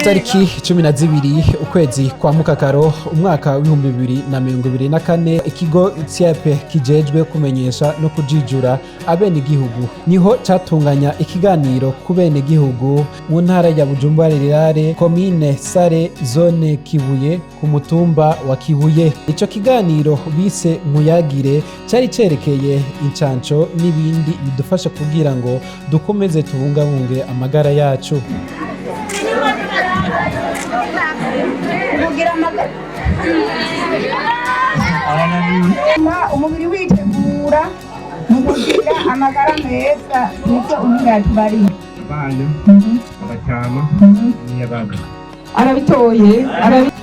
Itariki 12 ukwezi kwa Mukakaro umwaka wa 2024 ikigo CIEP kijejwe kumenyesha no kujijura abene gihugu niho catunganya ikiganiro ku bene gihugu mu ntara ya Bujumbura komine Isare zone Kibuye ku mutumba wa Kibuye. Ico kiganiro bise NKUYAGIRE cari cerekeye incanco n'ibindi bidufasha kugira ngo dukomeze tubungabunge amagara yacu. Umubiri witegura mu kugira amagara meza niko umwaka bari abana abatama n'abana arabitoye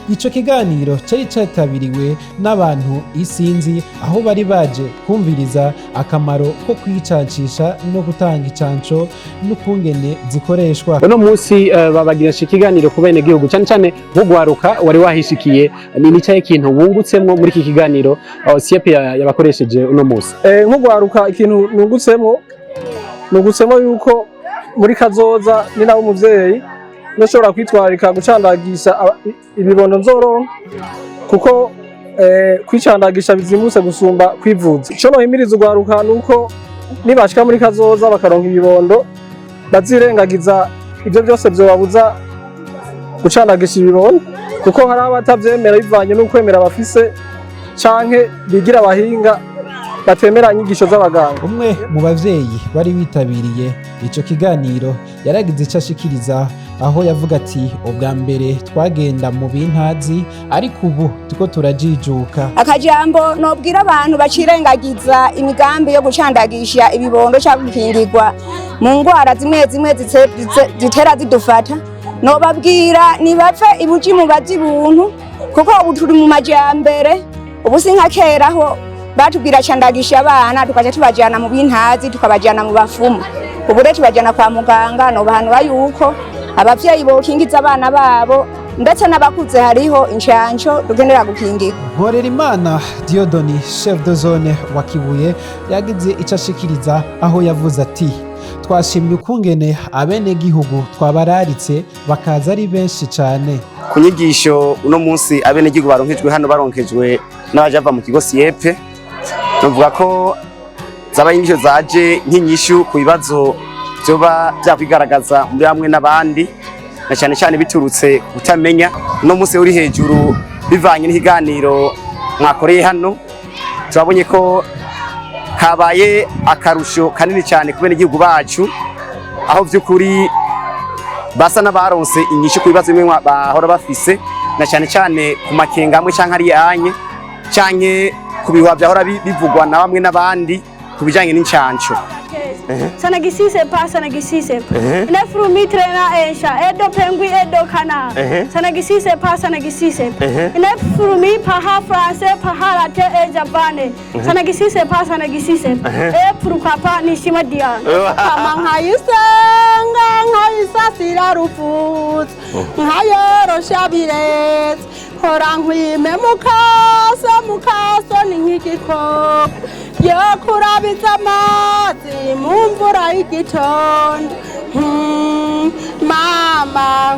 Ico kiganiro cari catabiriwe n'abantu isinzi aho bari baje kumviriza akamaro ko kwicancisha no gutanga icanco n'ukungene zikoreshwa. Uno munsi babagirisha ikiganiro ku bene gihugu cyane cyane nk'ugwaruka wari wahishikiye ni cyaye ikintu wungutsemwo muri iki kiganiro CIEP yabakoresheje uno munsi. Nk'ugwaruka ikintu nungutsemwo yuko muri kazoza ni nawe umuvyeyi noshobora kwitwarika gucandagisha ibibondo nzoronka kuko kwicandagisha bizimuse gusumba kwivuza. Ico nohimiriza ugwaruka nuko nibashika muri kazoza bakaronka ibibondo bazirengagiza ivyo byose vyobabuza gucandagisha ibibondo kuko hari abatavyemera bivanye n'ukwemera bafise canke bigira abahinga batemera inyigisho z'abaganga. Umwe mu bavyeyi bari bitabiriye ico kiganiro yaragize ico ashikiriza aho yavuga ati ubwa mbere twagenda mu bintazi ariko ubu tuko turajijuka. Akajambo nobwira abantu bacirengagiza imigambi yo gucandagisha ibibondo cyangwa gukingirwa mu ngwara zimwe zitera zidufata nobabwira nibapfe ibuji mu bazibuntu kuko ubu turi mu majambere ubu sinka keraho batubwira candagisha abana tukaje tubajana mu bintazi tukabajana mu bafumu ubu rero tubajana kwa muganga no bahanura yuko abavyeyi bokingiza abana babo ndetse n'abakuze hariho incanco dukenera gukingira. Nkorerimana Diodoni chef de zone wa Kibuye yagize ico ashikiriza aho yavuze ati twashimye ukungene abene gihugu twabararitse bakaza ari benshi cyane ku nyigisho uno munsi abene gihugu baronkejwe hano baronkejwe n'abaje bava mu kigo CIEP. Nuvuga ko zaba inyigisho zaje nk'inyishu ku bibazo byoba byakwigaragaza muri hamwe n'abandi na cyane cyane biturutse kutamenya. Uno munsi uri hejuru bivanye n'ikiganiro mwakoreye hano turabonye ko habaye akarusho kanini cyane ku bene gihugu bacu aho by'ukuri basa n'abaronse inyishu ku bibazo bimwe bahora bafise na cyane cyane ku makenga amwe canke ari yanye canke ku bihuha byahora bivugwa na bamwe n'abandi kubijanye n'incanco. Sana gisise pa sana gisise ne frumitre na esha edo pengui edo kana sana gisise pa sana gisise ne frumi pa ha français pa ha latin e japonais sana gisise pa sana gisise e pourquoi pas ni shimadia manga yisanga ngayisa sirarufut ngayoro shabiret horangwi mukaso ni nk'igikoko yokurabitsa amazi mu mvura y'igitondo mama